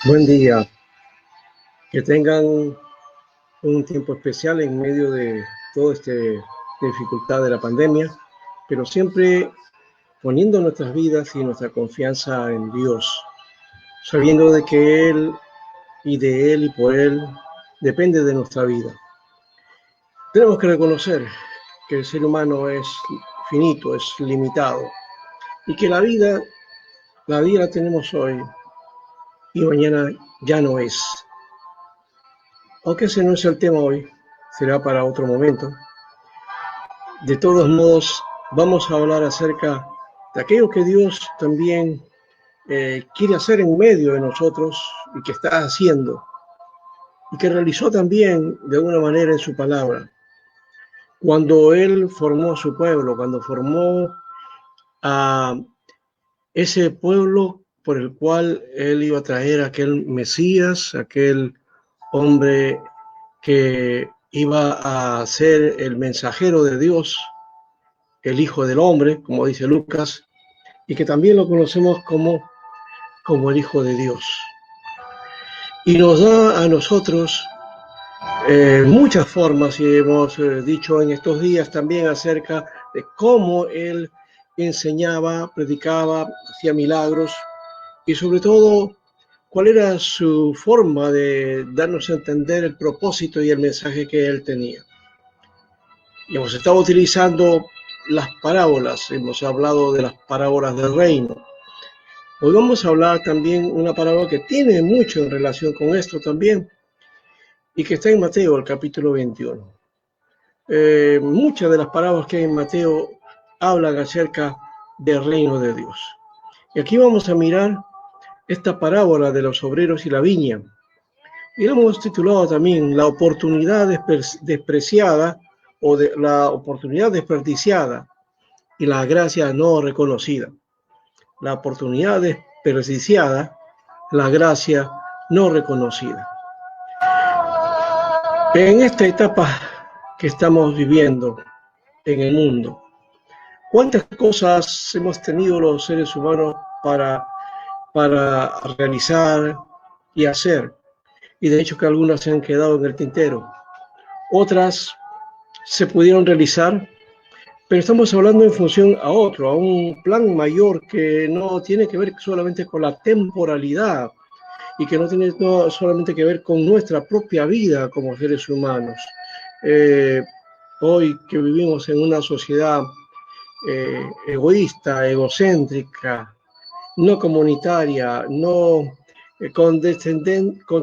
Buen día, que tengan un tiempo especial en medio de toda esta dificultad de la pandemia, pero siempre poniendo nuestras vidas y nuestra confianza en Dios, sabiendo de que Él y de Él y por Él depende de nuestra vida. Tenemos que reconocer que el ser humano es finito, es limitado, y que la vida la tenemos hoy y mañana ya no es. Aunque ese no es el tema hoy, será para otro momento. De todos modos, vamos a hablar acerca de aquello que Dios también quiere hacer en medio de nosotros y que está haciendo y que realizó también de alguna manera en su palabra. Cuando Él formó a su pueblo, cuando formó a ese pueblo por el cual Él iba a traer a aquel Mesías, aquel hombre que iba a ser el mensajero de Dios, el Hijo del Hombre, como dice Lucas, y que también lo conocemos como el Hijo de Dios. Y nos da a nosotros muchas formas, y hemos dicho en estos días también acerca de cómo Él enseñaba, predicaba, hacía milagros, y sobre todo cuál era su forma de darnos a entender el propósito y el mensaje que Él tenía. Y hemos estado utilizando las parábolas, hemos hablado de las parábolas del reino. Hoy vamos a hablar también una parábola que tiene mucho en relación con esto también y que está en Mateo, el capítulo 21. Muchas de las parábolas que hay en Mateo hablan acerca del reino de Dios. Y aquí vamos a mirar esta parábola de los obreros y la viña. Y la hemos titulado también La oportunidad despreciada o de la oportunidad desperdiciada y la gracia no reconocida. La oportunidad desperdiciada, la gracia no reconocida. En esta etapa que estamos viviendo en el mundo, ¿cuántas cosas hemos tenido los seres humanos para realizar y hacer? Y de hecho que algunas se han quedado en el tintero. Otras se pudieron realizar, pero estamos hablando en función a otro, a un plan mayor que no tiene que ver solamente con la temporalidad, y que no tiene solamente que ver con nuestra propia vida como seres humanos. Eh, Hoy que vivimos en una sociedad egoísta, egocéntrica, no comunitaria, no con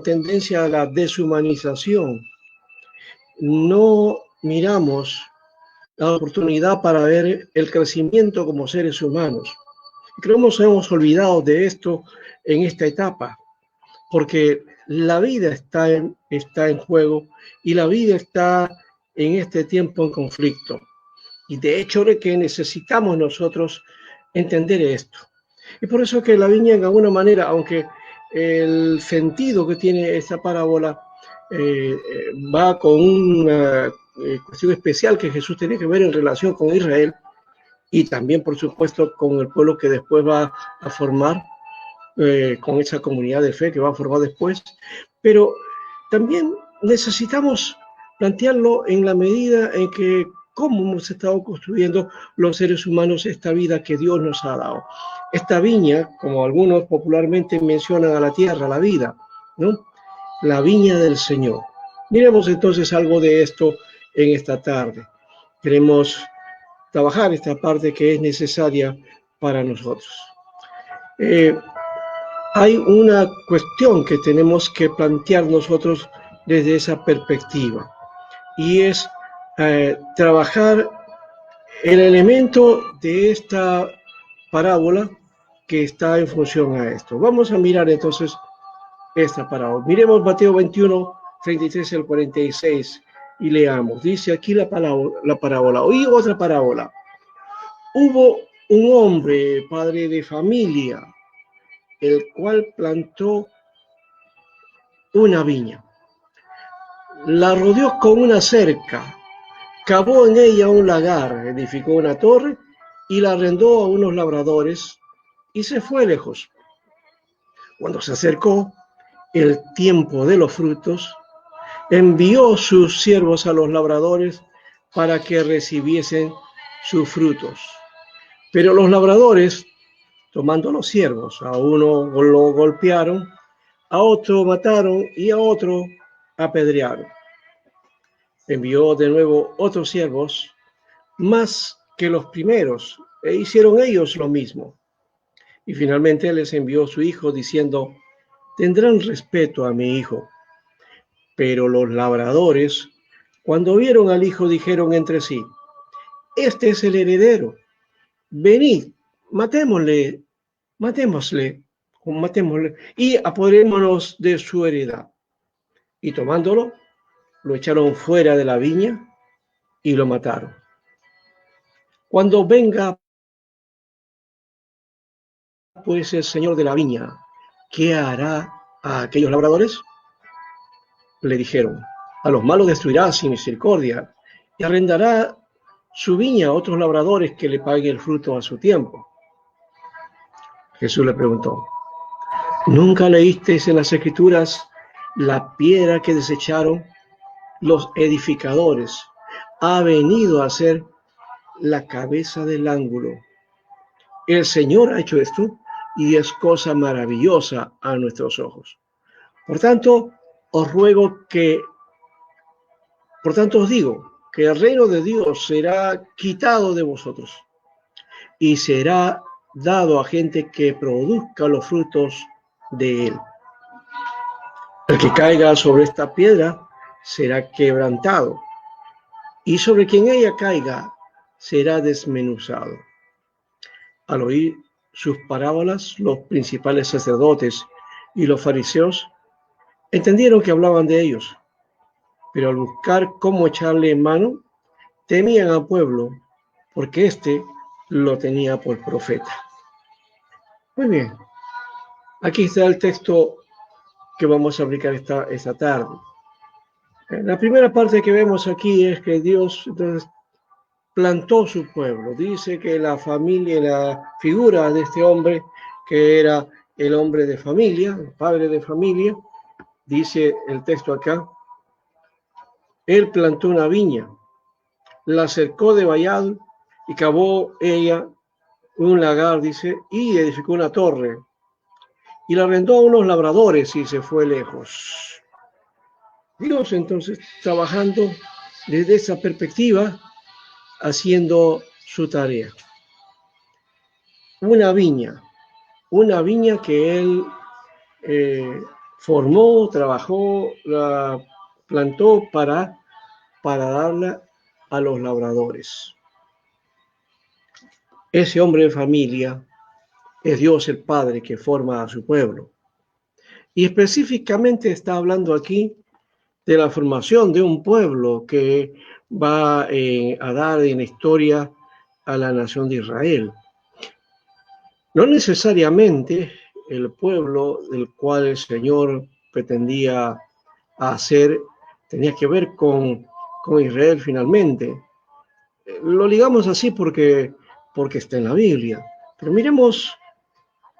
tendencia a la deshumanización, no miramos la oportunidad para ver el crecimiento como seres humanos. Creo que nos hemos olvidado de esto en esta etapa, porque la vida está en juego y la vida está en este tiempo en conflicto. Y de hecho de que necesitamos nosotros entender esto. Y por eso que la viña en alguna manera, aunque el sentido que tiene esta parábola va con una cuestión especial que Jesús tiene que ver en relación con Israel y también por supuesto con el pueblo que después va a formar, con esa comunidad de fe que va a formar después, pero también necesitamos plantearlo en la medida en que cómo hemos estado construyendo los seres humanos esta vida que Dios nos ha dado. Esta viña, como algunos popularmente mencionan a la tierra, la vida, ¿no? La viña del Señor. Miremos entonces algo de esto en esta tarde. Queremos trabajar esta parte que es necesaria para nosotros. Hay una cuestión que tenemos que plantear nosotros desde esa perspectiva, y es trabajar el elemento de esta parábola que está en función a esto. Vamos a mirar entonces esta parábola. Miremos Mateo 21, 33 al 46 y leamos. Dice aquí la parábola. Oí otra parábola. Hubo un hombre, padre de familia, el cual plantó una viña, la rodeó con una cerca, cavó en ella un lagar, edificó una torre y la arrendó a unos labradores y se fue lejos. Cuando se acercó, el tiempo de los frutos, envió sus siervos a los labradores para que recibiesen sus frutos. Pero los labradores, tomando a los siervos, a uno lo golpearon, a otro mataron y a otro apedrearon. Envió de nuevo otros siervos, más que los primeros, e hicieron ellos lo mismo. Y finalmente les envió su hijo diciendo: tendrán respeto a mi hijo. Pero los labradores, cuando vieron al hijo, dijeron entre sí: este es el heredero. Venid, matémosle, matémosle, matémosle y apoderémonos de su heredad. Y tomándolo, lo echaron fuera de la viña y lo mataron. Cuando venga pues el señor de la viña, ¿qué hará a aquellos labradores? Le dijeron: a los malos destruirá sin misericordia y arrendará su viña a otros labradores que le paguen el fruto a su tiempo. Jesús le preguntó: ¿nunca leísteis en las Escrituras la piedra que desecharon los edificadores ha venido a ser la cabeza del ángulo? El Señor ha hecho esto y es cosa maravillosa a nuestros ojos. Por tanto, os digo que el reino de Dios será quitado de vosotros y será dado a gente que produzca los frutos de él. El que caiga sobre esta piedra será quebrantado, y sobre quien ella caiga será desmenuzado. Al oír sus parábolas, los principales sacerdotes y los fariseos entendieron que hablaban de ellos, pero al buscar cómo echarle mano, temían al pueblo, porque éste lo tenía por profeta. Muy bien, aquí está el texto que vamos a aplicar esta tarde. La primera parte que vemos aquí es que Dios entonces plantó su pueblo. Dice que la familia, la figura de este hombre, que era el hombre de familia, el padre de familia, dice el texto acá, él plantó una viña, la cercó de vallado y cavó ella un lagar, dice, y edificó una torre, y la arrendó a unos labradores y se fue lejos. Dios entonces trabajando desde esa perspectiva, haciendo su tarea. Una viña que él formó, trabajó, la plantó para darla a los labradores. Ese hombre de familia es Dios el Padre que forma a su pueblo. Y específicamente está hablando aquí de la formación de un pueblo que va a dar en la historia a la nación de Israel. No necesariamente el pueblo del cual el Señor pretendía hacer tenía que ver con Israel finalmente. Lo ligamos así porque está en la Biblia. Pero miremos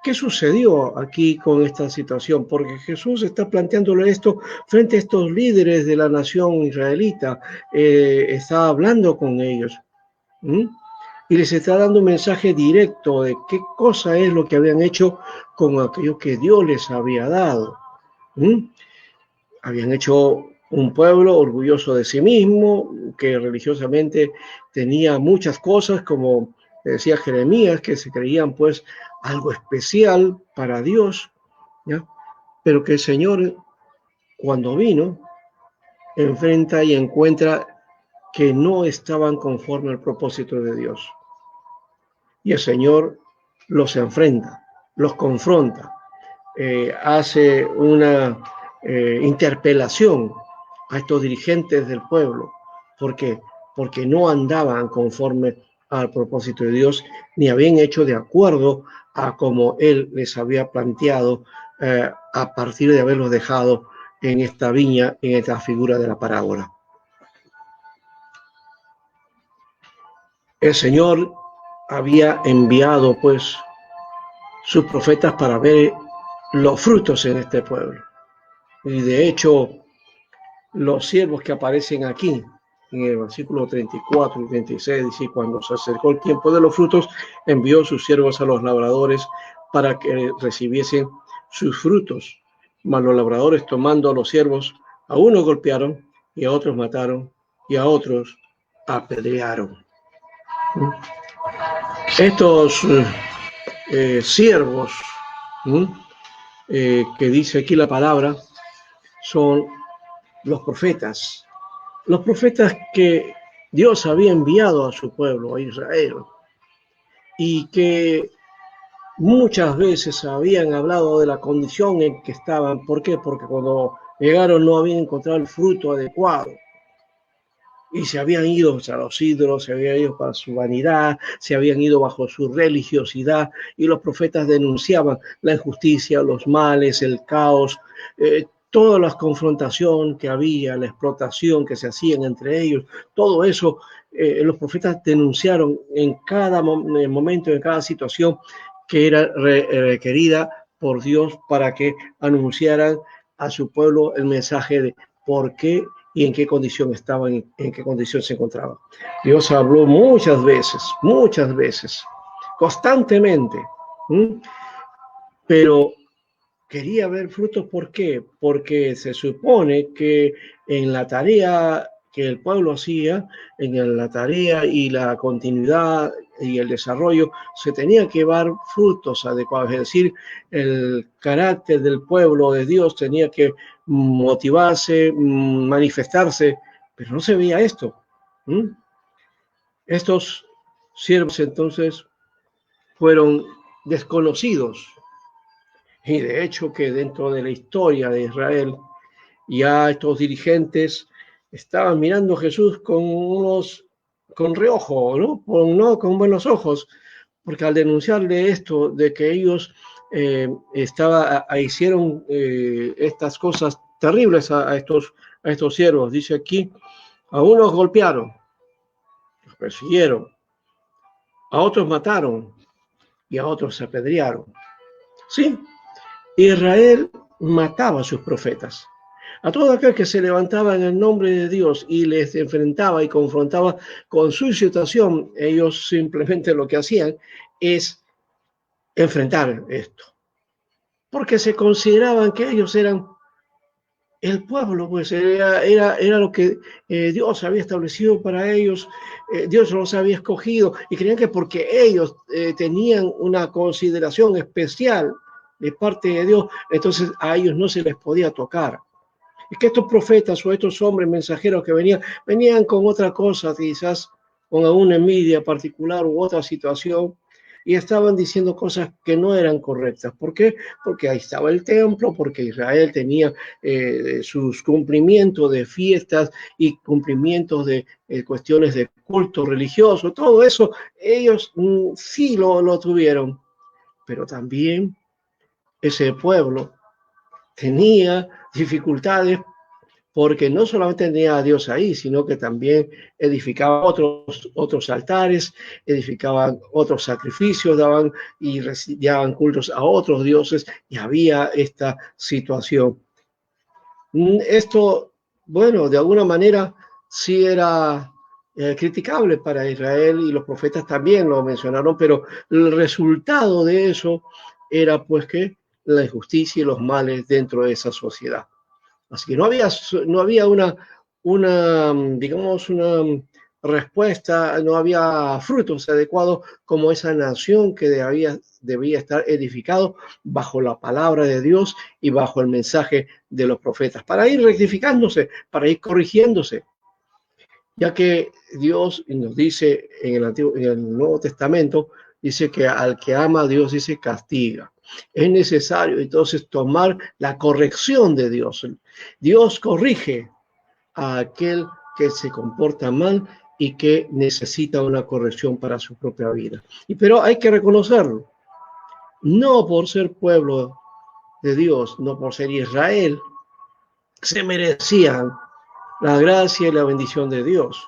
qué sucedió aquí con esta situación, porque Jesús está planteándole esto frente a estos líderes de la nación israelita. Está hablando con ellos. Y les está dando un mensaje directo de qué cosa es lo que habían hecho con aquello que Dios les había dado. Habían hecho un pueblo orgulloso de sí mismo, que religiosamente tenía muchas cosas, como decía Jeremías, que se creían pues algo especial para Dios, ¿ya? Pero que el Señor, cuando vino, enfrenta y encuentra que no estaban conforme al propósito de Dios. Y el Señor los enfrenta, los confronta, hace una interpelación a estos dirigentes del pueblo. ¿Por qué? Porque no andaban conforme al propósito de Dios, ni habían hecho de acuerdo a como Él les había planteado a partir de haberlos dejado en esta viña, en esta figura de la parábola. El Señor había enviado pues sus profetas para ver los frutos en este pueblo. Y de hecho, los siervos que aparecen aquí, en el versículo 34 y 36, dice: cuando se acercó el tiempo de los frutos, envió sus siervos a los labradores para que recibiesen sus frutos. Mas los labradores, tomando a los siervos, a unos golpearon, y a otros mataron, y a otros apedrearon. Estos siervos que dice aquí la palabra son los profetas. Los profetas que Dios había enviado a su pueblo, a Israel, y que muchas veces habían hablado de la condición en que estaban. ¿Por qué? Porque cuando llegaron no habían encontrado el fruto adecuado. Y se habían ido a los ídolos, se habían ido para su vanidad, se habían ido bajo su religiosidad, y los profetas denunciaban la injusticia, los males, el caos, toda la confrontación que había, la explotación que se hacían entre ellos. Todo eso los profetas denunciaron en cada momento, en cada situación que era requerida por Dios para que anunciaran a su pueblo el mensaje de por qué y en qué condición estaban, en qué condición se encontraban. Dios habló muchas veces, constantemente, pero quería ver frutos. ¿Por qué? Porque se supone que en la tarea que el pueblo hacía, en la tarea y la continuidad y el desarrollo, se tenía que dar frutos adecuados. Es decir, el carácter del pueblo de Dios tenía que motivarse, manifestarse, pero no se veía esto. Estos siervos entonces fueron desconocidos. Y de hecho que dentro de la historia de Israel, ya estos dirigentes estaban mirando a Jesús con reojo, ¿no? Con buenos ojos, porque al denunciarle esto de que ellos hicieron estas cosas terribles a estos siervos, dice aquí: a unos golpearon, los persiguieron, a otros mataron y a otros apedrearon. Sí, Israel mataba a sus profetas. A todo aquel que se levantaba en el nombre de Dios y les enfrentaba y confrontaba con su situación, ellos simplemente lo que hacían es enfrentar esto, porque se consideraban que ellos eran el pueblo, pues era lo que Dios había establecido para ellos. Dios los había escogido, y creían que porque ellos tenían una consideración especial de parte de Dios, entonces a ellos no se les podía tocar. Es que estos profetas o estos hombres mensajeros que venían con otra cosa, quizás con alguna envidia particular u otra situación, y estaban diciendo cosas que no eran correctas. ¿Por qué? Porque ahí estaba el templo, porque Israel tenía sus cumplimientos de fiestas y cumplimientos de cuestiones de culto religioso. Todo eso ellos sí lo tuvieron, pero también ese pueblo tenía dificultades, porque no solamente tenía a Dios ahí, sino que también edificaban otros altares, edificaban otros sacrificios, daban cultos a otros dioses, y había esta situación. Esto, bueno, de alguna manera sí era criticable para Israel, y los profetas también lo mencionaron, pero el resultado de eso era pues que la injusticia y los males dentro de esa sociedad. Así que no había digamos, una respuesta, no había frutos adecuados como esa nación que debía estar edificado bajo la palabra de Dios y bajo el mensaje de los profetas, para ir rectificándose, para ir corrigiéndose, ya que Dios nos dice en el Nuevo Testamento, dice que al que ama a Dios, dice, castiga. Es necesario entonces tomar la corrección de Dios. Dios corrige a aquel que se comporta mal y que necesita una corrección para su propia vida. Pero hay que reconocerlo. No por ser pueblo de Dios, no por ser Israel, se merecían la gracia y la bendición de Dios.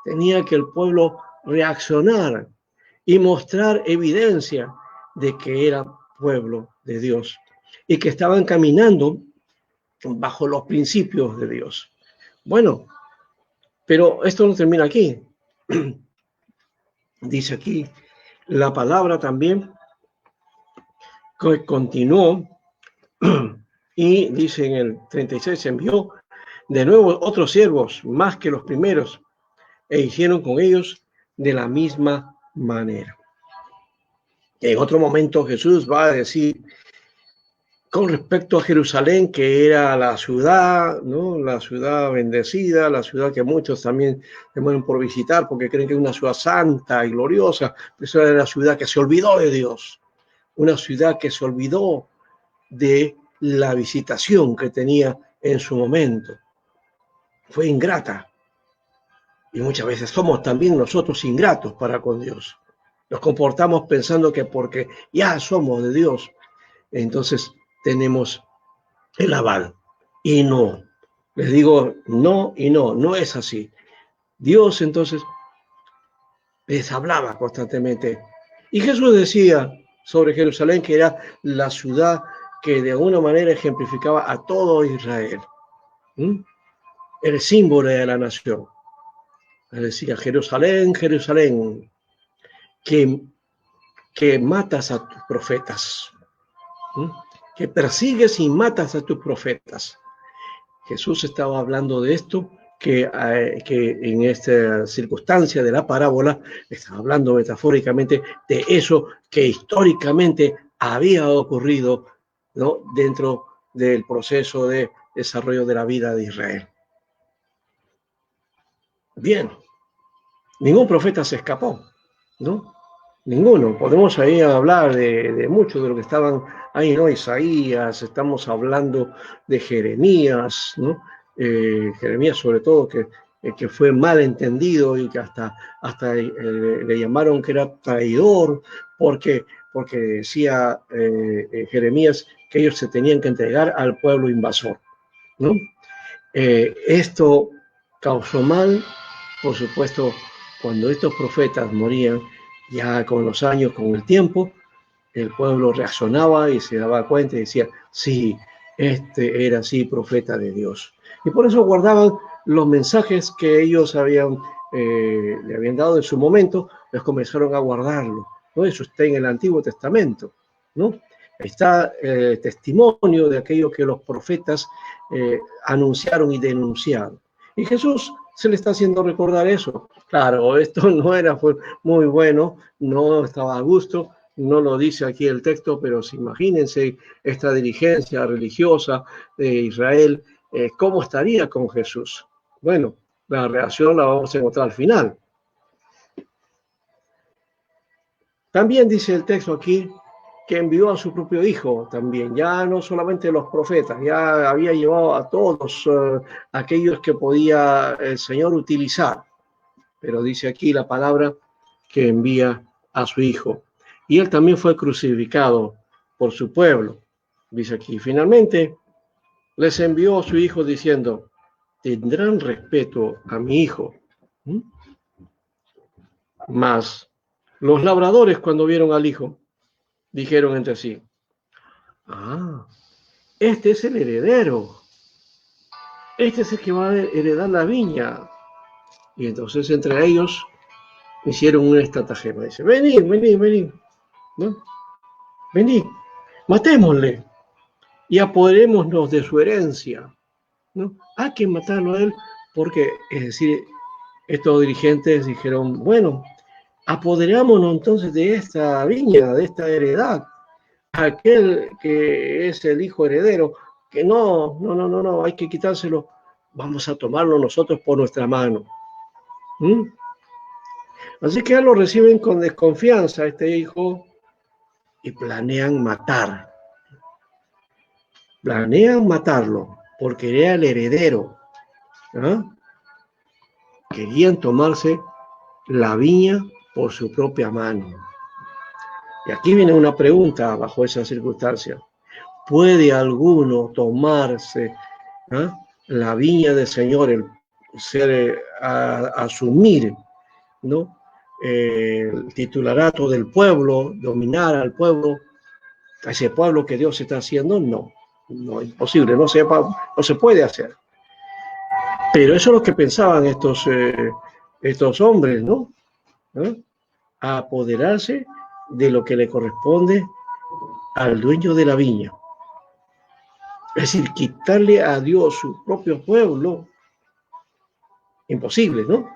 Tenía que el pueblo reaccionar y mostrar evidencia de que era pueblo de Dios y que estaban caminando bajo los principios de Dios. Bueno, pero esto no termina aquí. Dice aquí la palabra también que continuó y dice en el 36, envió de nuevo otros siervos más que los primeros e hicieron con ellos de la misma manera. En otro momento Jesús va a decir con respecto a Jerusalén, que era la ciudad, ¿no? La ciudad bendecida, la ciudad que muchos también se mueren por visitar porque creen que es una ciudad santa y gloriosa. Esa era la ciudad que se olvidó de Dios, una ciudad que se olvidó de la visitación que tenía en su momento. Fue ingrata. Y muchas veces somos también nosotros ingratos para con Dios. Nos comportamos pensando que porque ya somos de Dios, entonces tenemos el aval. Y no. Les digo no y no. No es así. Dios entonces les hablaba constantemente. Y Jesús decía sobre Jerusalén que era la ciudad que de alguna manera ejemplificaba a todo Israel. El símbolo de la nación. Les decía, Jerusalén, Jerusalén, que matas a tus profetas, que persigues y matas a tus profetas. Jesús estaba hablando de esto, que en esta circunstancia de la parábola, estaba hablando metafóricamente de eso que históricamente había ocurrido, ¿no?, dentro del proceso de desarrollo de la vida de Israel. Bien, ningún profeta se escapó, ¿no? Ninguno. Podemos ahí hablar de muchos de los que estaban ahí, ¿no? Isaías, estamos hablando de Jeremías, ¿no? Jeremías sobre todo, que fue mal entendido y que hasta le llamaron que era traidor, porque decía Jeremías que ellos se tenían que entregar al pueblo invasor, ¿no? Esto causó mal, por supuesto, cuando estos profetas morían. Ya con los años, con el tiempo, el pueblo reaccionaba y se daba cuenta y decía, sí, este era sí profeta de Dios. Y por eso guardaban los mensajes que ellos le habían dado en su momento, les comenzaron a guardarlo, ¿no? Eso está en el Antiguo Testamento, ¿no? Está el testimonio de aquello que los profetas anunciaron y denunciaron. Y Jesús se le está haciendo recordar eso. Claro, esto no era muy bueno, no estaba a gusto, no lo dice aquí el texto, pero imagínense esta dirigencia religiosa de Israel, ¿cómo estaría con Jesús? Bueno, la reacción la vamos a encontrar al final. También dice el texto aquí que envió a su propio hijo también, ya no solamente los profetas, ya había llevado a todos aquellos que podía el Señor utilizar, pero dice aquí la palabra que envía a su hijo. Y él también fue crucificado por su pueblo, dice aquí. Finalmente les envió a su hijo diciendo, tendrán respeto a mi hijo. Mas los labradores, cuando vieron al hijo, dijeron entre sí, este es el heredero, este es el que va a heredar la viña. Y entonces entre ellos hicieron una estratagema. Dice, venid, ¿no? Venid, matémosle y apoderémonos de su herencia, ¿no? Hay que matarlo a él porque, es decir, estos dirigentes dijeron, bueno, apoderámonos entonces de esta viña, de esta heredad. Aquel que es el hijo heredero, que no, hay que quitárselo, vamos a tomarlo nosotros por nuestra mano. Así que ya lo reciben con desconfianza este hijo y planean matarlo porque era el heredero. Querían tomarse la viña por su propia mano. Y aquí viene una pregunta bajo esa circunstancia. ¿Puede alguno tomarse la viña del Señor, asumir, ¿no?, el titularato del pueblo, dominar al pueblo, a ese pueblo que Dios está haciendo? No. No es imposible, no se puede hacer. Pero eso es lo que pensaban estos hombres, ¿no? ¿Eh? A apoderarse de lo que le corresponde al dueño de la viña. Es decir, quitarle a Dios su propio pueblo. Imposible, ¿no?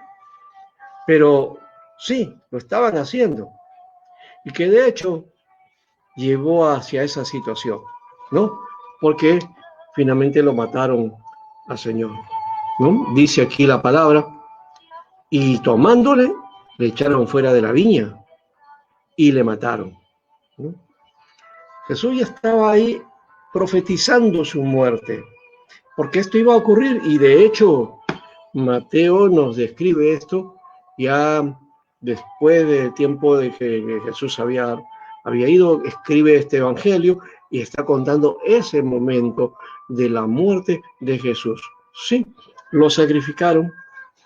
Pero sí, lo estaban haciendo. Y que de hecho llevó hacia esa situación, ¿no? Porque finalmente lo mataron al Señor, ¿no? Dice aquí la palabra, y tomándole, le echaron fuera de la viña y le mataron, ¿no? Jesús ya estaba ahí profetizando su muerte, porque esto iba a ocurrir, y de hecho Mateo nos describe esto ya después del tiempo de que Jesús había ido, escribe este evangelio y está contando ese momento de la muerte de Jesús. Sí, lo sacrificaron,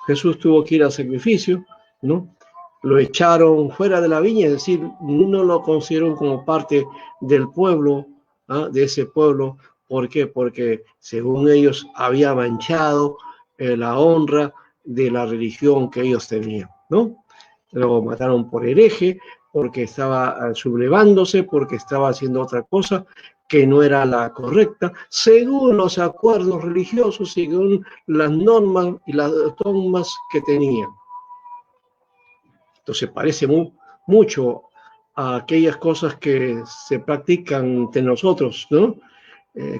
Jesús tuvo que ir al sacrificio, ¿no? Lo echaron fuera de la viña, es decir, no lo consideraron como parte del pueblo, ¿ah? De ese pueblo. ¿Por qué? Porque según ellos había manchado la honra de la religión que ellos tenían, ¿no? Lo mataron por hereje, porque estaba sublevándose, porque estaba haciendo otra cosa que no era la correcta, según los acuerdos religiosos, según las normas y las dogmas que tenían. Entonces parece mucho a aquellas cosas que se practican entre nosotros, ¿no?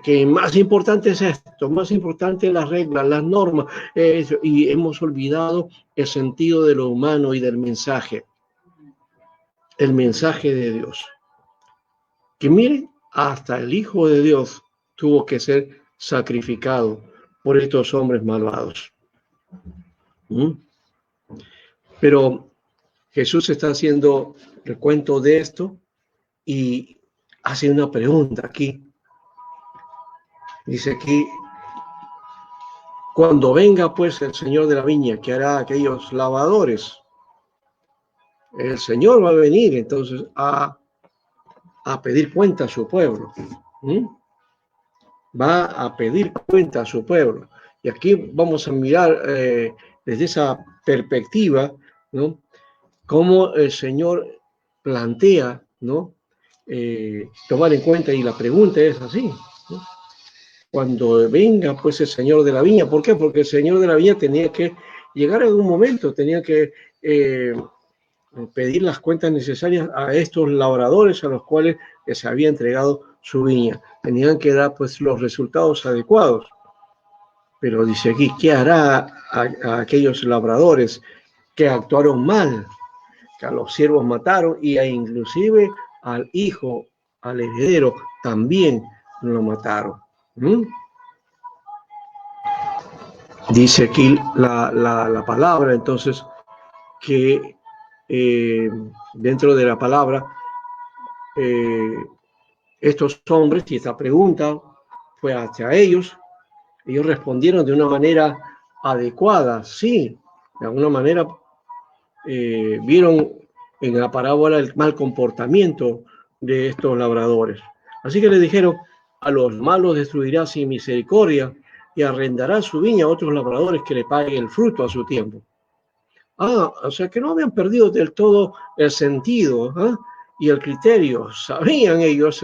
Que más importante es esto, más importante las reglas, las normas, y hemos olvidado el sentido de lo humano y del mensaje, el mensaje de Dios. Que miren, hasta el Hijo de Dios tuvo que ser sacrificado por estos hombres malvados. ¿Mm? Pero Jesús está haciendo recuento de esto y hace una pregunta aquí. Dice aquí, cuando venga pues el Señor de la viña, que hará aquellos labradores, el Señor va a venir entonces a pedir cuenta a su pueblo. ¿Mm? Va a pedir cuenta a su pueblo. Y aquí vamos a mirar desde esa perspectiva, ¿no? Cómo el Señor plantea, ¿no? Tomar en cuenta, y la pregunta es así, ¿no? Cuando venga pues el Señor de la viña, ¿por qué? Porque el Señor de la viña tenía que llegar en un momento, tenía que pedir las cuentas necesarias a estos labradores a los cuales les había entregado su viña. Tenían que dar pues los resultados adecuados. Pero dice aquí, ¿qué hará a aquellos labradores que actuaron mal, que a los siervos mataron y inclusive al hijo, al heredero, también lo mataron? ¿Mm? Dice aquí la palabra, entonces, que dentro de la palabra, estos hombres, y esta pregunta fue hacia ellos respondieron de una manera adecuada, sí, de alguna manera vieron en la parábola el mal comportamiento de estos labradores. Así que le dijeron, a los malos destruirá sin misericordia y arrendará su viña a otros labradores que le paguen el fruto a su tiempo. O sea que no habían perdido del todo el sentido, ¿eh? Y el criterio. Sabían ellos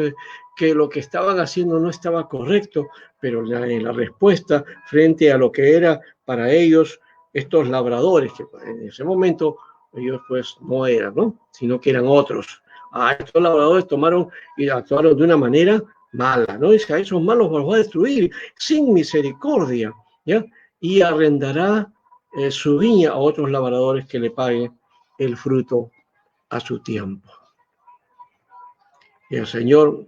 que lo que estaban haciendo no estaba correcto, pero la respuesta frente a lo que era para ellos estos labradores, que en ese momento ellos pues no eran, ¿no? Sino que eran otros. Estos labradores tomaron y actuaron de una manera mala, ¿no? Dice, a esos malos los va a destruir sin misericordia, ¿ya? Y arrendará su viña a otros labradores que le paguen el fruto a su tiempo. Y el Señor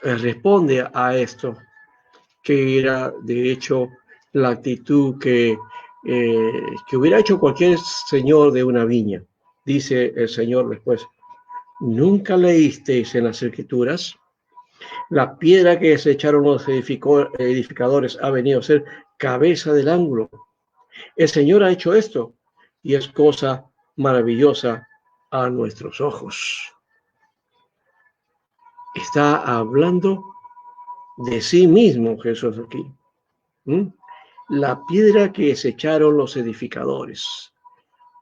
responde a esto, que era de hecho la actitud que hubiera hecho cualquier señor de una viña. Dice el Señor después, ¿nunca leísteis en las Escrituras? La piedra que desecharon los edificadores ha venido a ser cabeza del ángulo. El Señor ha hecho esto y es cosa maravillosa a nuestros ojos. Está hablando de sí mismo Jesús aquí. La piedra que desecharon los edificadores.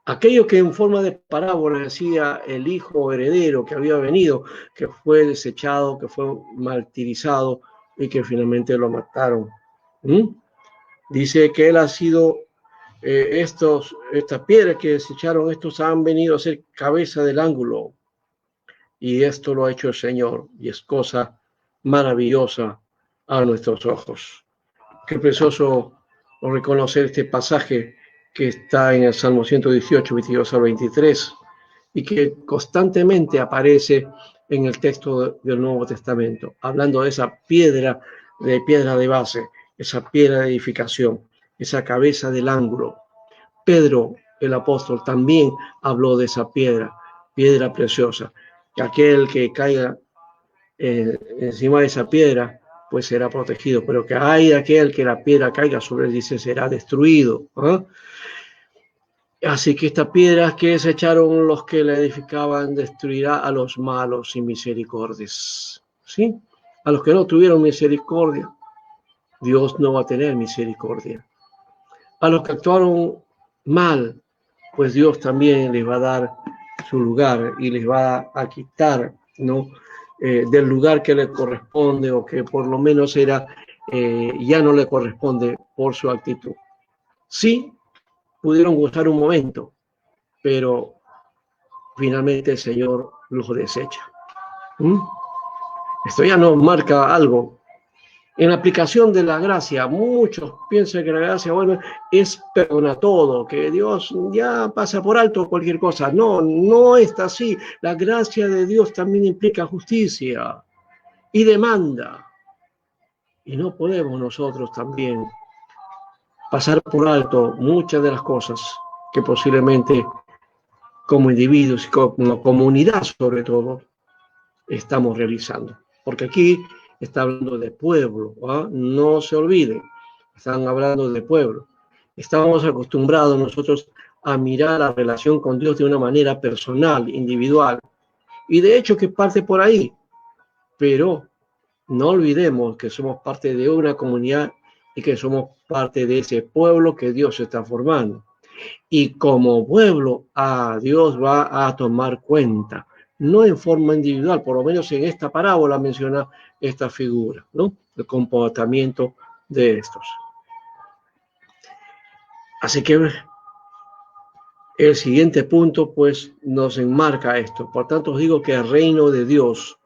Aquello que en forma de parábola decía el hijo heredero que había venido, que fue desechado, que fue martirizado y que finalmente lo mataron. Dice que él ha sido, estas piedras que desecharon, estos han venido a ser cabeza del ángulo. Y esto lo ha hecho el Señor, y es cosa maravillosa a nuestros ojos. Qué precioso reconocer este pasaje que está en el Salmo 118, 22 al 23, y que constantemente aparece en el texto del Nuevo Testamento, hablando de esa piedra de base, esa piedra de edificación, esa cabeza del ángulo. Pedro, el apóstol, también habló de esa piedra preciosa, que aquel que caiga encima de esa piedra, pues será protegido, pero que hay de aquel que la piedra caiga sobre él, dice, será destruido. Así que esta piedra que desecharon los que la edificaban destruirá a los malos sin misericordias. ¿Sí? A los que no tuvieron misericordia, Dios no va a tener misericordia. A los que actuaron mal, pues Dios también les va a dar su lugar y les va a quitar, ¿no? Del lugar que le corresponde o que por lo menos era, ya no le corresponde por su actitud. Sí, pudieron gozar un momento, pero finalmente el Señor los desecha. Esto ya nos marca algo. En la aplicación de la gracia, muchos piensan que la gracia, bueno, es perdona todo, que Dios ya pasa por alto cualquier cosa. No, no está así. La gracia de Dios también implica justicia y demanda. Y no podemos nosotros también pasar por alto muchas de las cosas que posiblemente como individuos y como comunidad sobre todo estamos realizando. Porque aquí está hablando de pueblo, no se olviden, están hablando de pueblo. Estamos acostumbrados nosotros a mirar la relación con Dios de una manera personal, individual, y de hecho que parte por ahí, pero no olvidemos que somos parte de una comunidad y que somos parte de ese pueblo que Dios está formando. Y como pueblo, Dios va a tomar cuenta, no en forma individual, por lo menos en esta parábola menciona esta figura, ¿no? El comportamiento de estos. Así que el siguiente punto, pues, nos enmarca esto. Por tanto, os digo que el reino de Dios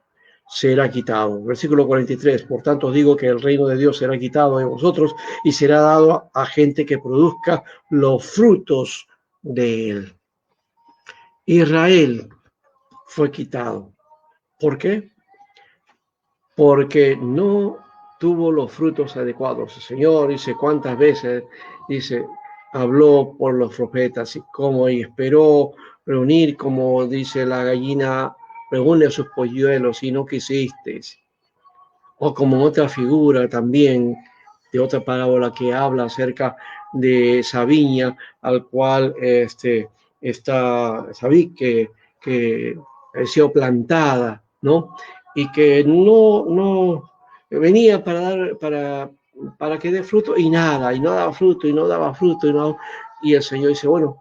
será quitado. Versículo 43. Por tanto, os digo que el reino de Dios será quitado de vosotros y será dado a gente que produzca los frutos de él. Israel fue quitado. ¿Por qué? Porque no tuvo los frutos adecuados. El Señor dice cuántas veces, dice, habló por los profetas y cómo y esperó reunir, como dice la gallina, reúne a sus polluelos y no quisiste. O como otra figura también de otra parábola que habla acerca de esa viña al cual está esa vid que ha sido plantada, ¿no? Y que no venía para que dé fruto y nada, y no daba fruto, y no daba fruto, y el Señor dice, bueno,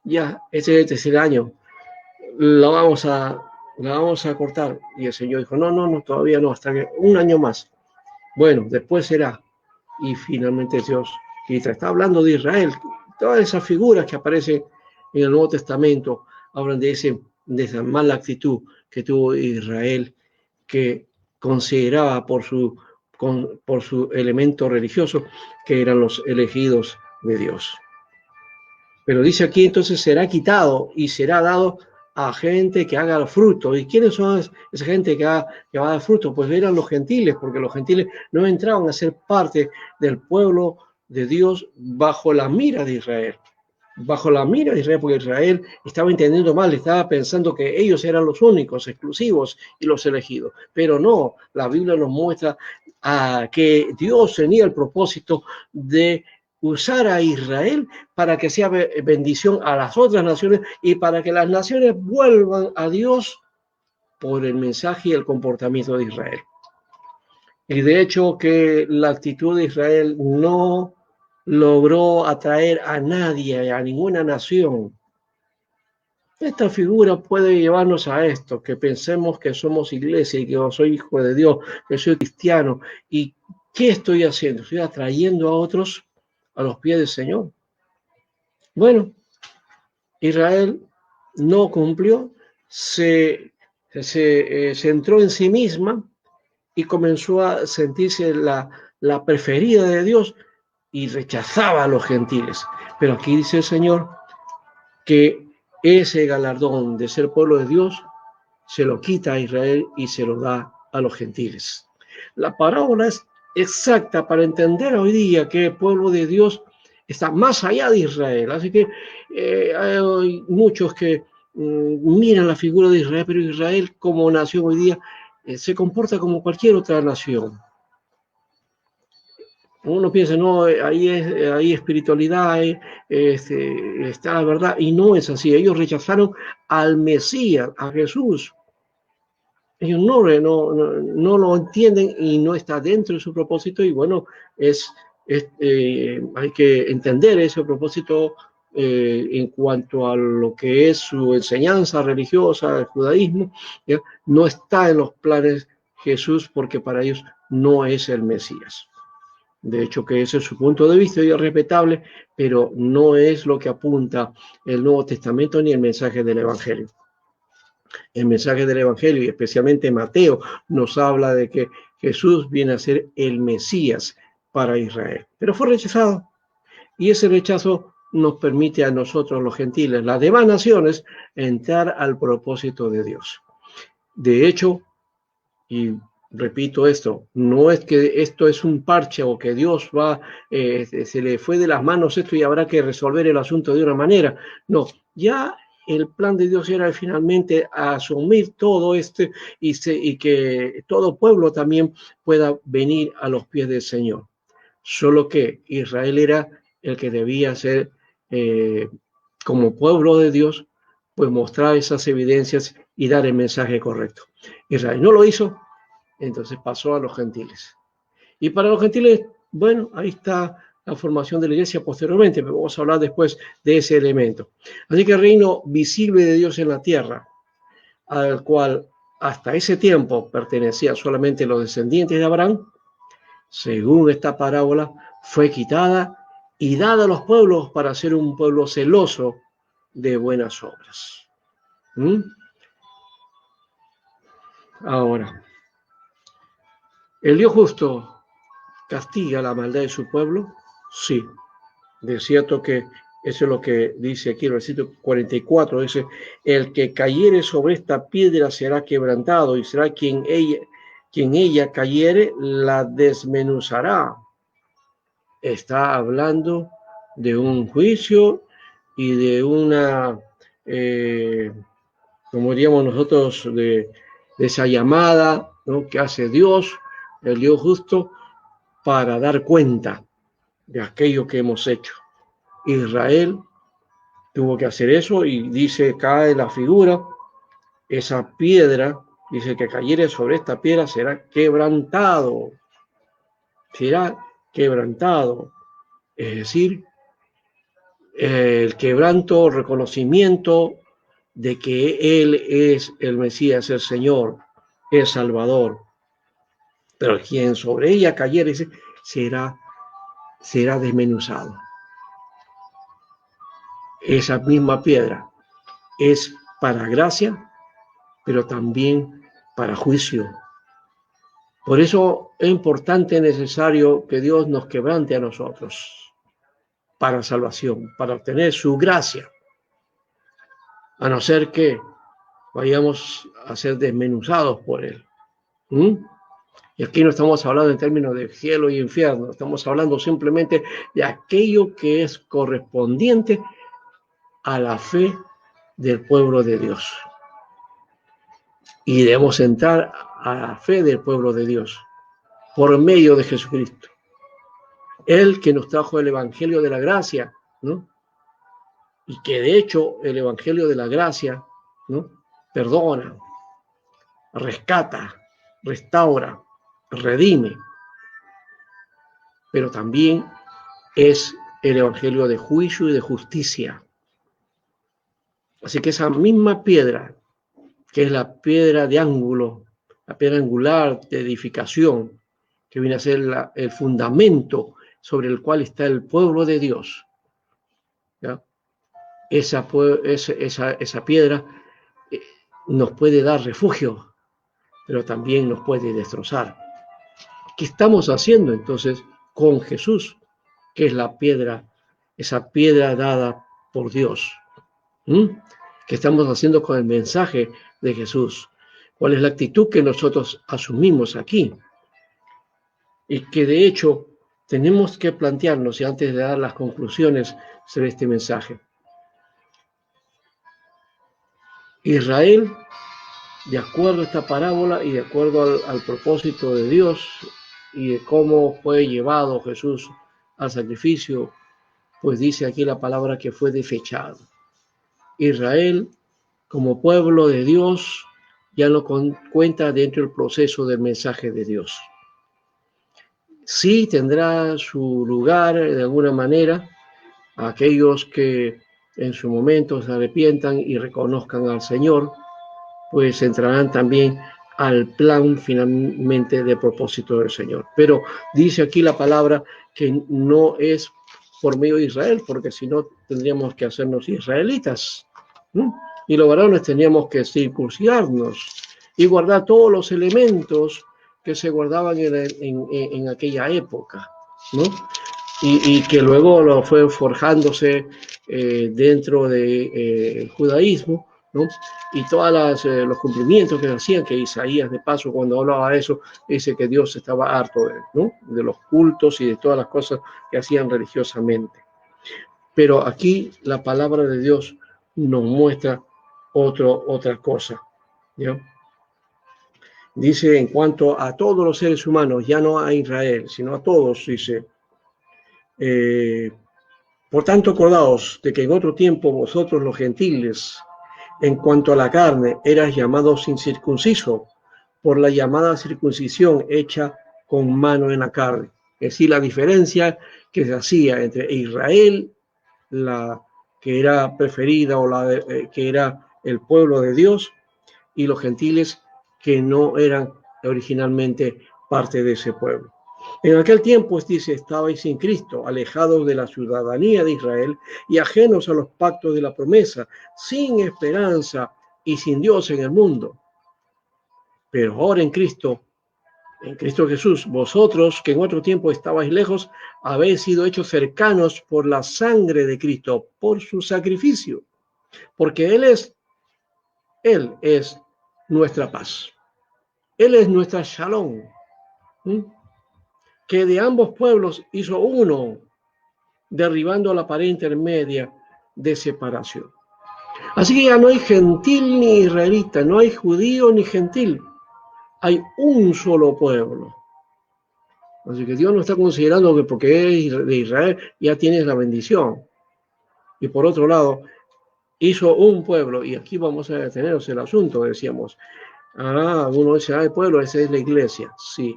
ya, este es el tercer año, la vamos a cortar. Y el Señor dijo, no, todavía no, hasta que un año más. Bueno, después será. Y finalmente Dios quita. Está hablando de Israel. Todas esas figuras que aparecen en el Nuevo Testamento hablan de esa mala actitud que tuvo Israel, que consideraba por su elemento religioso que eran los elegidos de Dios. Pero dice aquí, entonces será quitado y será dado a gente que haga fruto. ¿Y quiénes son esa gente que va a dar fruto? Pues eran los gentiles, porque los gentiles no entraban a ser parte del pueblo de Dios bajo la mira de Israel. Bajo la mira de Israel, porque Israel estaba entendiendo mal, estaba pensando que ellos eran los únicos, exclusivos y los elegidos. Pero no, la Biblia nos muestra que Dios tenía el propósito de usar a Israel para que sea bendición a las otras naciones y para que las naciones vuelvan a Dios por el mensaje y el comportamiento de Israel. Y de hecho que la actitud de Israel no logró atraer a nadie, a ninguna nación. Esta figura puede llevarnos a esto, que pensemos que somos iglesia y que yo soy hijo de Dios, que soy cristiano. ¿Y qué estoy haciendo? ¿Estoy atrayendo a otros a los pies del Señor? Bueno, Israel no cumplió, se centró en sí misma y comenzó a sentirse la preferida de Dios y rechazaba a los gentiles. Pero aquí dice el Señor que ese galardón de ser pueblo de Dios se lo quita a Israel y se lo da a los gentiles. La parábola es exacta para entender hoy día que el pueblo de Dios está más allá de Israel. Así que hay muchos que miran la figura de Israel, pero Israel como nación hoy día se comporta como cualquier otra nación. Uno piensa, no, ahí espiritualidad, está la verdad, y no es así. Ellos rechazaron al Mesías, a Jesús. Ellos no lo entienden y no está dentro de su propósito, y bueno, hay que entender ese propósito en cuanto a lo que es su enseñanza religiosa, el judaísmo, ¿ya? No está en los planes Jesús porque para ellos no es el Mesías. De hecho, que ese es su punto de vista y es respetable, pero no es lo que apunta el Nuevo Testamento ni el mensaje del Evangelio. El mensaje del Evangelio, y especialmente Mateo, nos habla de que Jesús viene a ser el Mesías para Israel. Pero fue rechazado, y ese rechazo nos permite a nosotros, los gentiles, las demás naciones, entrar al propósito de Dios. De hecho, y repito esto, no es que esto es un parche o que Dios se le fue de las manos esto y habrá que resolver el asunto de una manera. No, ya el plan de Dios era finalmente asumir todo y que todo pueblo también pueda venir a los pies del Señor. Solo que Israel era el que debía ser, como pueblo de Dios, pues mostrar esas evidencias y dar el mensaje correcto. Israel no lo hizo, entonces pasó a los gentiles. Y para los gentiles, bueno, ahí está la formación de la iglesia posteriormente, pero vamos a hablar después de ese elemento. Así que el reino visible de Dios en la tierra, al cual hasta ese tiempo pertenecían solamente los descendientes de Abraham, según esta parábola, fue quitada y dada a los pueblos para ser un pueblo celoso de buenas obras. ¿Mm? Ahora, ¿el Dios justo castiga la maldad de su pueblo? Sí, de cierto que eso es lo que dice aquí el versículo 44, dice, el que cayere sobre esta piedra será quebrantado y será quien ella cayere la desmenuzará. Está hablando de un juicio y de una, como diríamos nosotros, de esa llamada, ¿no?, que hace Dios, el Dios justo, para dar cuenta de aquello que hemos hecho. Israel tuvo que hacer eso y dice, cae la figura, esa piedra, dice que cayere sobre esta piedra será quebrantado, será quebrantado. Es decir, el quebranto, reconocimiento de que Él es el Mesías, el Señor, el Salvador. Pero quien sobre ella cayere será desmenuzado. Esa misma piedra es para gracia, pero también para juicio. Por eso es importante y necesario que Dios nos quebrante a nosotros para salvación, para obtener su gracia, a no ser que vayamos a ser desmenuzados por Él. Y aquí no estamos hablando en términos de cielo y infierno, estamos hablando simplemente de aquello que es correspondiente a la fe del pueblo de Dios. Y debemos entrar a la fe del pueblo de Dios por medio de Jesucristo. Él que nos trajo el Evangelio de la Gracia, ¿no? Y que de hecho el Evangelio de la Gracia, ¿no?, perdona, rescata, restaura. redime, pero también es el evangelio de juicio y de justicia. Así que esa misma piedra, que es la piedra de ángulo, la piedra angular de edificación, que viene a ser el fundamento sobre el cual está el pueblo de Dios, ¿ya? Esa piedra nos puede dar refugio, pero también nos puede destrozar. ¿Qué estamos haciendo entonces con Jesús, que es la piedra, esa piedra dada por Dios? ¿Qué estamos haciendo con el mensaje de Jesús? ¿Cuál es la actitud que nosotros asumimos aquí? Y que de hecho tenemos que plantearnos, y antes de dar las conclusiones sobre este mensaje, Israel, de acuerdo a esta parábola y de acuerdo al propósito de Dios y de cómo fue llevado Jesús al sacrificio, pues dice aquí la palabra que fue desechado. Israel, como pueblo de Dios, ya lo cuenta dentro del proceso del mensaje de Dios. Sí tendrá su lugar de alguna manera aquellos que en su momento se arrepientan y reconozcan al Señor, pues entrarán también al plan finalmente de propósito del Señor. Pero dice aquí la palabra que no es por medio de Israel, porque si no tendríamos que hacernos israelitas, ¿no? Y los varones tendríamos que circuncidarnos y guardar todos los elementos que se guardaban en aquella época, ¿no? Y que luego lo fue forjándose dentro del judaísmo, ¿no? Y todos los cumplimientos que hacían, que Isaías de paso cuando hablaba de eso, dice que Dios estaba harto ¿no? De los cultos y de todas las cosas que hacían religiosamente. Pero aquí la palabra de Dios nos muestra otra cosa, ¿no? Dice en cuanto a todos los seres humanos, ya no a Israel, sino a todos, dice, por tanto acordaos de que en otro tiempo vosotros los gentiles, en cuanto a la carne, eras llamados incircunciso por la llamada circuncisión hecha con mano en la carne. Es decir, la diferencia que se hacía entre Israel, la que era preferida o que era el pueblo de Dios, y los gentiles que no eran originalmente parte de ese pueblo. En aquel tiempo, dice, estabais sin Cristo, alejados de la ciudadanía de Israel y ajenos a los pactos de la promesa, sin esperanza y sin Dios en el mundo. Pero ahora en Cristo Jesús, vosotros que en otro tiempo estabais lejos, habéis sido hechos cercanos por la sangre de Cristo, por su sacrificio, porque Él es nuestra paz. Él es nuestra shalom, que de ambos pueblos hizo uno, derribando la pared intermedia de separación. Así que ya no hay gentil ni israelita, no hay judío ni gentil, hay un solo pueblo. Así que Dios no está considerando que porque eres de Israel ya tienes la bendición. Y por otro lado, hizo un pueblo, y aquí vamos a detenernos el asunto, decíamos. Uno dice, el pueblo, esa es la iglesia. Sí.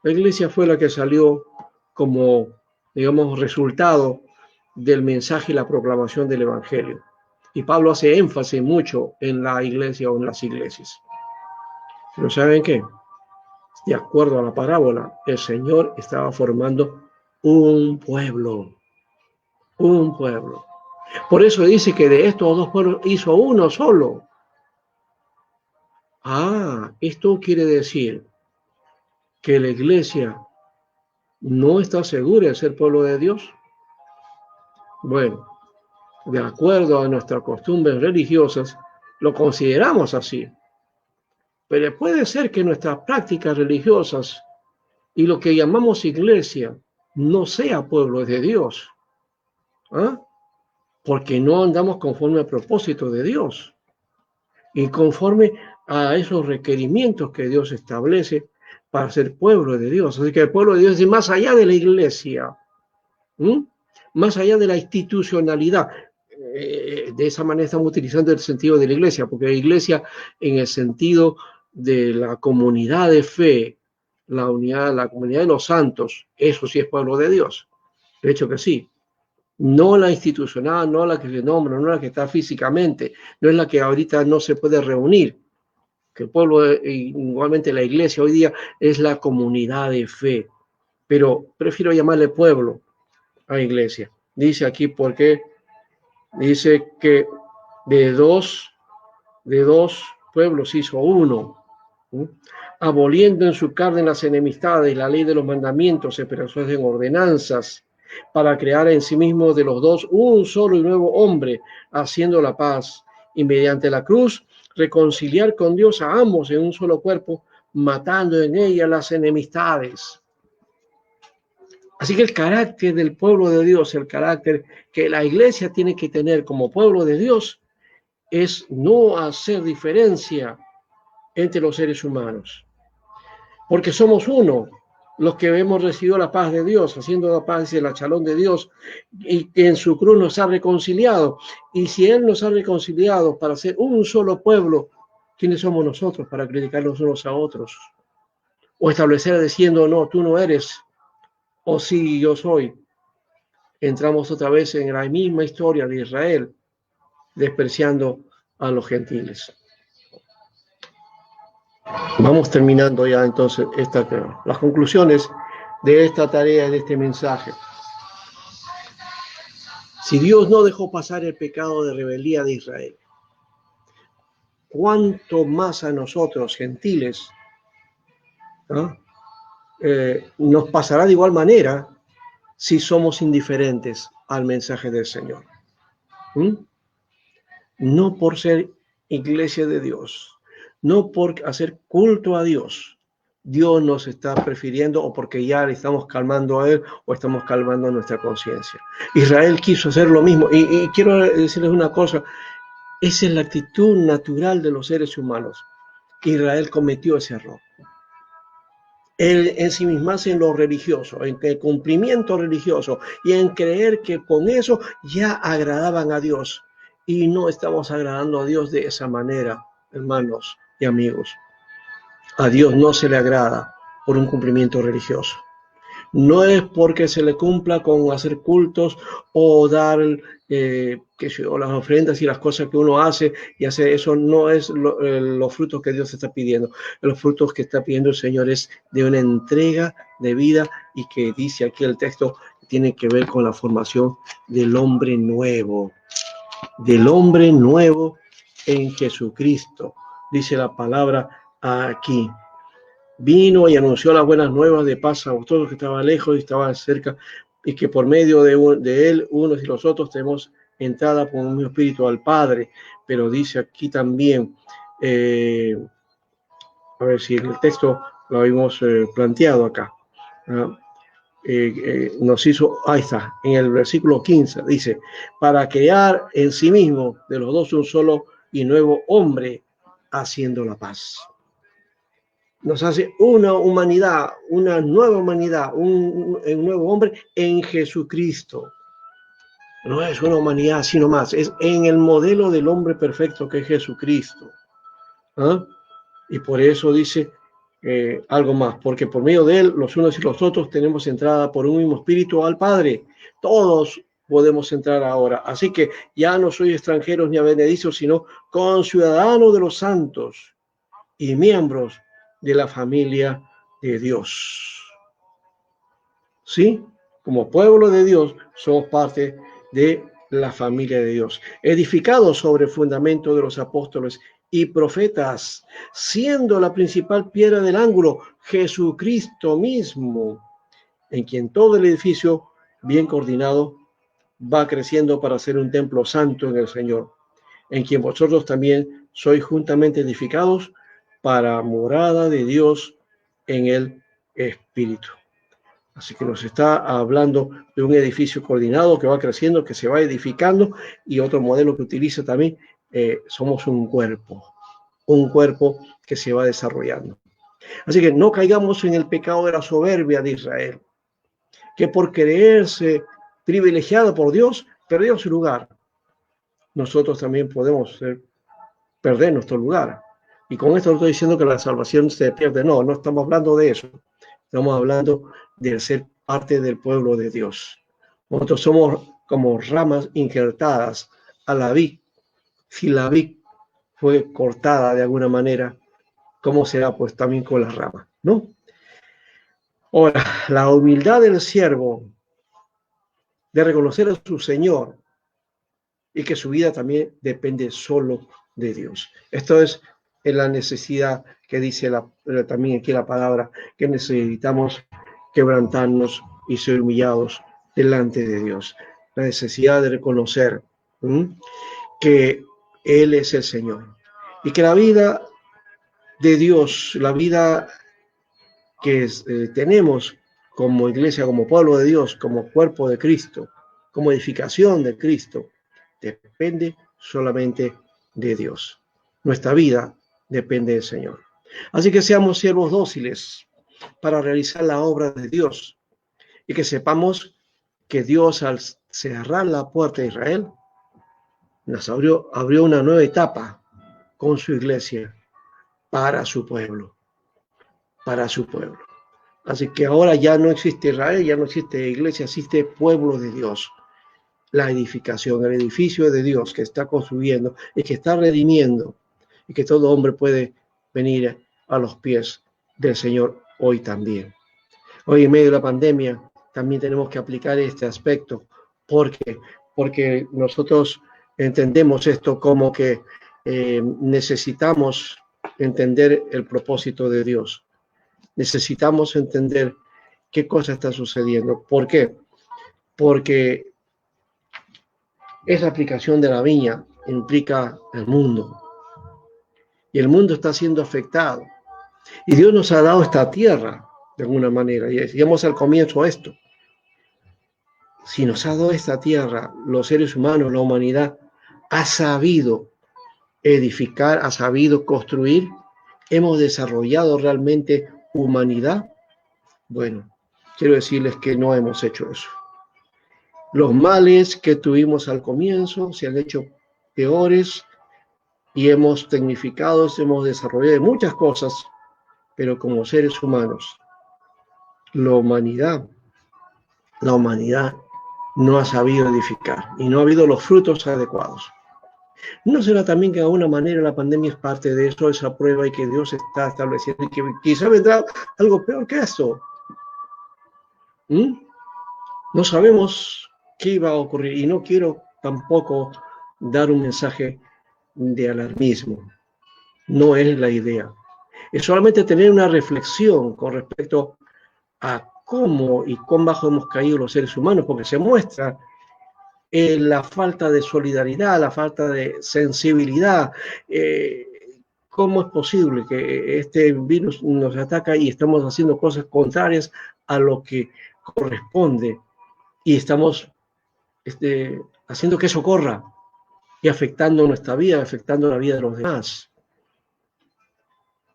La iglesia fue la que salió como, digamos, resultado del mensaje y la proclamación del evangelio. Y Pablo hace énfasis mucho en la iglesia o en las iglesias. Pero ¿saben qué? De acuerdo a la parábola, el Señor estaba formando un pueblo. Un pueblo. Por eso dice que de estos dos pueblos hizo uno solo. Esto quiere decir que la iglesia no está segura de ser pueblo de Dios. Bueno, de acuerdo a nuestras costumbres religiosas, lo consideramos así. Pero puede ser que nuestras prácticas religiosas y lo que llamamos iglesia no sea pueblo de Dios. Porque no andamos conforme al propósito de Dios y conforme a esos requerimientos que Dios establece para ser pueblo de Dios. Así que el pueblo de Dios es más allá de la iglesia, más allá de la institucionalidad. De esa manera estamos utilizando el sentido de la iglesia, porque la iglesia en el sentido de la comunidad de fe la unidad, la comunidad de los santos, eso sí es pueblo de Dios. De hecho que sí. No la institucional, no la que se nombra, no la que está físicamente, no es la que ahorita no se puede reunir. Que el pueblo, igualmente la iglesia hoy día, es la comunidad de fe. Pero prefiero llamarle pueblo a iglesia. Dice aquí porque dice que de dos pueblos hizo uno, ¿sí? Aboliendo en su carne las enemistades, la ley de los mandamientos se expresó en ordenanzas, para crear en sí mismo de los dos un solo y nuevo hombre, haciendo la paz, y mediante la cruz reconciliar con Dios a ambos en un solo cuerpo, matando en ella las enemistades. Así que el carácter del pueblo de Dios, el carácter que la iglesia tiene que tener como pueblo de Dios, es no hacer diferencia entre los seres humanos, porque somos uno, los que hemos recibido la paz de Dios, haciendo la paz y el shalom de Dios, y que en su cruz nos ha reconciliado. Y si Él nos ha reconciliado para ser un solo pueblo, ¿quiénes somos nosotros para criticarnos unos a otros? O establecer diciendo, no, tú no eres, o sí, yo soy. Entramos otra vez en la misma historia de Israel, despreciando a los gentiles. Vamos terminando ya entonces las conclusiones de esta tarea, de este mensaje. Si Dios no dejó pasar el pecado de rebeldía de Israel, ¿cuánto más a nosotros, gentiles, ¿no? Nos pasará de igual manera si somos indiferentes al mensaje del Señor? No por ser iglesia de Dios, no por hacer culto a Dios, Dios nos está prefiriendo, o porque ya le estamos calmando a Él o estamos calmando nuestra conciencia. Israel quiso hacer lo mismo, y quiero decirles una cosa, esa es la actitud natural de los seres humanos. Israel cometió ese error. El ensimismarse en lo religioso, en el cumplimiento religioso y en creer que con eso ya agradaban a Dios. Y no estamos agradando a Dios de esa manera, hermanos y amigos. A Dios no se le agrada por un cumplimiento religioso. No es porque se le cumpla con hacer cultos o dar las ofrendas y las cosas que uno hace y hace eso, no es los frutos que Dios está pidiendo. Los frutos que está pidiendo el Señor es de una entrega de vida, y que dice aquí el texto, tiene que ver con la formación del hombre nuevo en Jesucristo. Dice la palabra aquí. Vino y anunció las buenas nuevas de paz a vosotros que estaban lejos y estaban cerca, y que por medio de él, unos y los otros, tenemos entrada por un mismo espíritu al Padre. Pero dice aquí también, a ver si en el texto lo habíamos planteado acá. Nos hizo, ahí está, en el versículo 15, dice, para crear en sí mismo de los dos un solo y nuevo hombre, haciendo la paz. Nos hace una humanidad, una nueva humanidad, un nuevo hombre en Jesucristo. No es una humanidad así nomás, es en el modelo del hombre perfecto que es Jesucristo. ¿Ah? Y por eso dice algo más, porque por medio de él, los unos y los otros, tenemos entrada por un mismo espíritu al Padre. Todos podemos entrar ahora. Así que ya no soy extranjeros ni advenedizos, sino conciudadanos de los santos y miembros de la familia de Dios. ¿Sí? Como pueblo de Dios, somos parte de la familia de Dios, edificados sobre el fundamento de los apóstoles y profetas, siendo la principal piedra del ángulo Jesucristo mismo, en quien todo el edificio, bien coordinado, va creciendo para ser un templo santo en el Señor, en quien vosotros también sois juntamente edificados para morada de Dios en el Espíritu. Así que nos está hablando de un edificio coordinado que va creciendo, que se va edificando, y otro modelo que utiliza también, somos un cuerpo que se va desarrollando. Así que no caigamos en el pecado de la soberbia de Israel, que por creerse privilegiado por Dios, perdió su lugar. Nosotros también podemos perder nuestro lugar. Y con esto no estoy diciendo que la salvación se pierde, no estamos hablando de eso. Estamos hablando de ser parte del pueblo de Dios. Nosotros somos como ramas injertadas a la vid. Si la vid fue cortada de alguna manera, ¿cómo será pues también con las ramas? ¿No? Ahora, la humildad del siervo de reconocer a su Señor y que su vida también depende solo de Dios. Esto es la necesidad que dice también aquí la palabra, que necesitamos quebrantarnos y ser humillados delante de Dios. La necesidad de reconocer que Él es el Señor y que la vida de Dios, la vida que tenemos como iglesia, como pueblo de Dios, como cuerpo de Cristo, como edificación de Cristo, depende solamente de Dios. Nuestra vida depende del Señor. Así que seamos siervos dóciles para realizar la obra de Dios y que sepamos que Dios, al cerrar la puerta de Israel, nos abrió una nueva etapa con su iglesia para su pueblo, para su pueblo. Así que ahora ya no existe Israel, ya no existe iglesia, existe pueblo de Dios. La edificación, el edificio de Dios que está construyendo y que está redimiendo y que todo hombre puede venir a los pies del Señor hoy también. Hoy en medio de la pandemia también tenemos que aplicar este aspecto porque nosotros entendemos esto como que necesitamos entender el propósito de Dios. Necesitamos entender qué cosa está sucediendo. ¿Por qué? Porque esa aplicación de la viña implica el mundo. Y el mundo está siendo afectado. Y Dios nos ha dado esta tierra, de alguna manera. Y decíamos al comienzo esto. Si nos ha dado esta tierra, los seres humanos, la humanidad, ha sabido edificar, ha sabido construir, hemos desarrollado realmente humanidad. Bueno, quiero decirles que no hemos hecho eso. Los males que tuvimos al comienzo se han hecho peores y hemos tecnificado, hemos desarrollado muchas cosas, pero como seres humanos, la humanidad no ha sabido edificar y no ha habido los frutos adecuados. ¿No será también que de alguna manera la pandemia es parte de eso, esa prueba y que Dios está estableciendo y que quizá vendrá algo peor que eso? No sabemos qué iba a ocurrir y no quiero tampoco dar un mensaje de alarmismo. No es la idea. Es solamente tener una reflexión con respecto a cómo y cuán bajo hemos caído los seres humanos, porque se muestra la falta de solidaridad, la falta de sensibilidad. ¿Cómo es posible que este virus nos ataca y estamos haciendo cosas contrarias a lo que corresponde? Y estamos haciendo que eso corra y afectando nuestra vida, afectando la vida de los demás.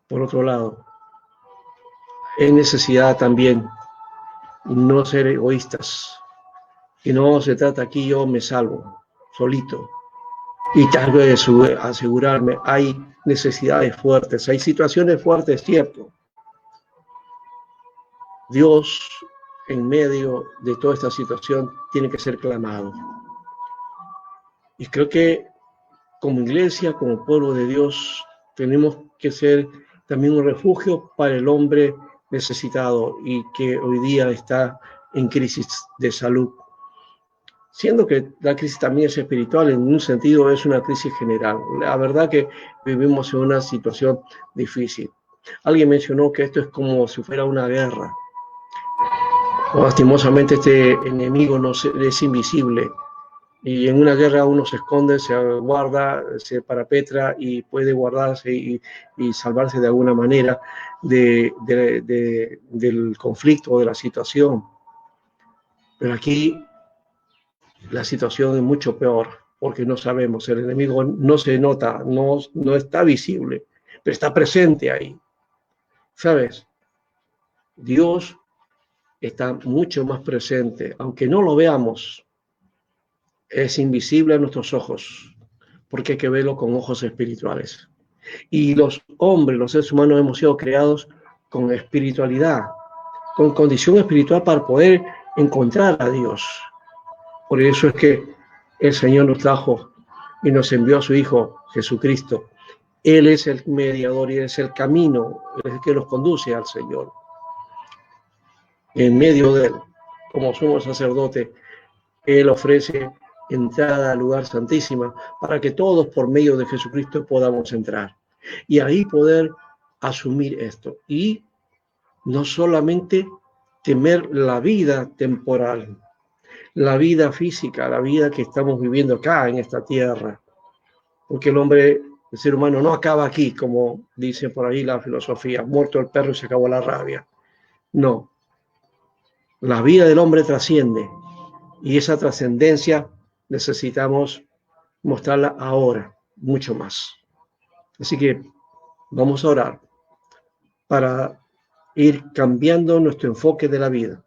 Por otro lado, es necesidad también no ser egoístas. Y no se trata aquí yo me salvo, solito. Y tal vez asegurarme, hay necesidades fuertes, hay situaciones fuertes, cierto. Dios, en medio de toda esta situación, tiene que ser clamado. Y creo que como iglesia, como pueblo de Dios, tenemos que ser también un refugio para el hombre necesitado y que hoy día está en crisis de salud. Siendo que la crisis también es espiritual, en un sentido es una crisis general. La verdad que vivimos en una situación difícil. Alguien mencionó que esto es como si fuera una guerra. Lastimosamente este enemigo es invisible. Y en una guerra uno se esconde, se guarda, se parapetra y puede guardarse y salvarse de alguna manera del conflicto o de la situación. Pero aquí la situación es mucho peor porque no sabemos, el enemigo no se nota, no está visible, pero está presente ahí. ¿Sabes? Dios está mucho más presente, aunque no lo veamos. Es invisible a nuestros ojos, porque hay que verlo con ojos espirituales. Y los hombres, los seres humanos, hemos sido creados con espiritualidad. con condición espiritual para poder encontrar a Dios. Por eso es que el Señor nos trajo y nos envió a su Hijo Jesucristo. Él es el mediador y Él es el camino, Él es el que nos conduce al Señor. En medio de Él, como sumo sacerdote, Él ofrece entrada al lugar santísima para que todos por medio de Jesucristo podamos entrar. Y ahí poder asumir esto. Y no solamente temer la vida temporal, la vida física, la vida que estamos viviendo acá en esta tierra. Porque el ser humano no acaba aquí, como dice por ahí la filosofía, muerto el perro y se acabó la rabia. No, la vida del hombre trasciende y esa trascendencia necesitamos mostrarla ahora, mucho más. Así que vamos a orar para ir cambiando nuestro enfoque de la vida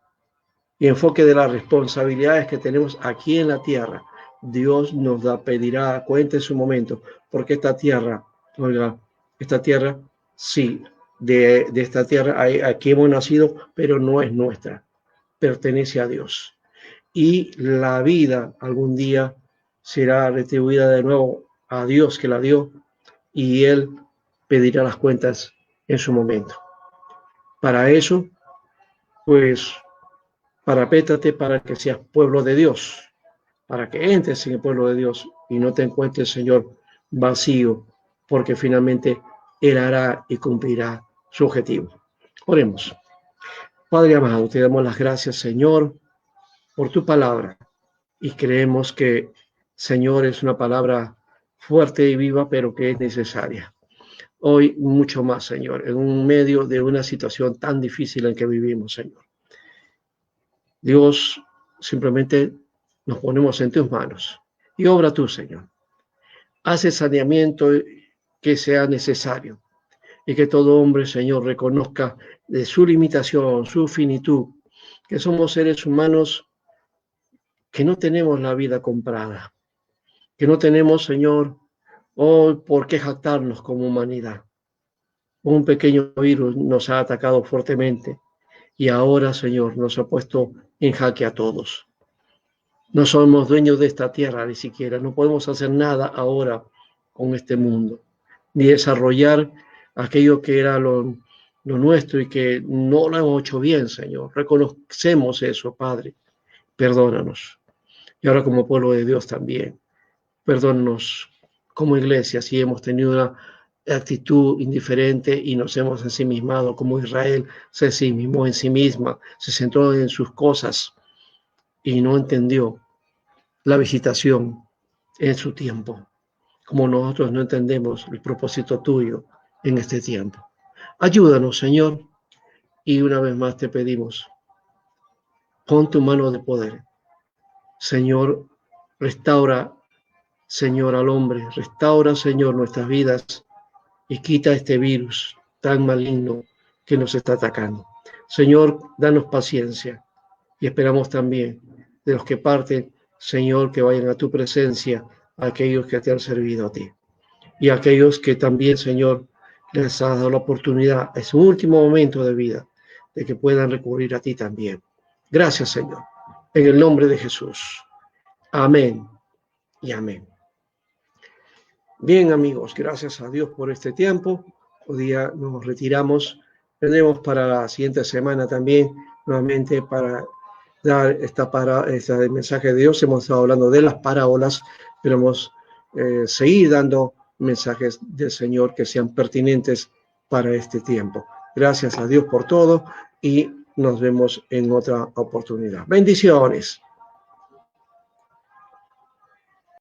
y enfoque de las responsabilidades que tenemos aquí en la tierra. Dios nos pedirá cuenta en su momento, porque esta tierra, oiga, esta tierra, sí, de esta tierra aquí hemos nacido, pero no es nuestra, pertenece a Dios. Y la vida algún día será retribuida de nuevo a Dios que la dio, y Él pedirá las cuentas en su momento. Para eso, pues, parapétate para que seas pueblo de Dios, para que entres en el pueblo de Dios y no te encuentres, Señor, vacío, porque finalmente Él hará y cumplirá su objetivo. Oremos. Padre amado, te damos las gracias, Señor, por tu palabra, y creemos que, Señor, es una palabra fuerte y viva, pero que es necesaria. Hoy mucho más, Señor, en un medio de una situación tan difícil en que vivimos, Señor. Dios, simplemente nos ponemos en tus manos y obra tú, Señor. Haz el saneamiento que sea necesario y que todo hombre, Señor, reconozca de su limitación, su finitud, que somos seres humanos que no tenemos la vida comprada, que no tenemos, Señor, por qué jactarnos como humanidad. Un pequeño virus nos ha atacado fuertemente y ahora, Señor, nos ha puesto en jaque a todos. No somos dueños de esta tierra ni siquiera, no podemos hacer nada ahora con este mundo, ni desarrollar aquello que era lo nuestro y que no lo hemos hecho bien, Señor. Reconocemos eso, Padre. Perdónanos. Y ahora como pueblo de Dios también, perdónanos como iglesia si hemos tenido una actitud indiferente y nos hemos ensimismado, como Israel se ensimismó en sí misma, se centró en sus cosas y no entendió la visitación en su tiempo, como nosotros no entendemos el propósito tuyo en este tiempo. Ayúdanos, Señor, y una vez más te pedimos, pon tu mano de poder. Señor, restaura, Señor, al hombre, restaura, Señor, nuestras vidas y quita este virus tan maligno que nos está atacando. Señor, danos paciencia y esperamos también de los que parten, Señor, que vayan a tu presencia, a aquellos que te han servido a ti y a aquellos que también, Señor, les has dado la oportunidad en su último momento de vida de que puedan recurrir a ti también. Gracias, Señor, en el nombre de Jesús. Amén y amén. Bien, amigos, gracias a Dios por este tiempo. Hoy día nos retiramos. Vendremos para la siguiente semana también, nuevamente para dar este mensaje de Dios. Hemos estado hablando de las parábolas, pero vamos a seguir dando mensajes del Señor que sean pertinentes para este tiempo. Gracias a Dios por todo y nos vemos en otra oportunidad. Bendiciones.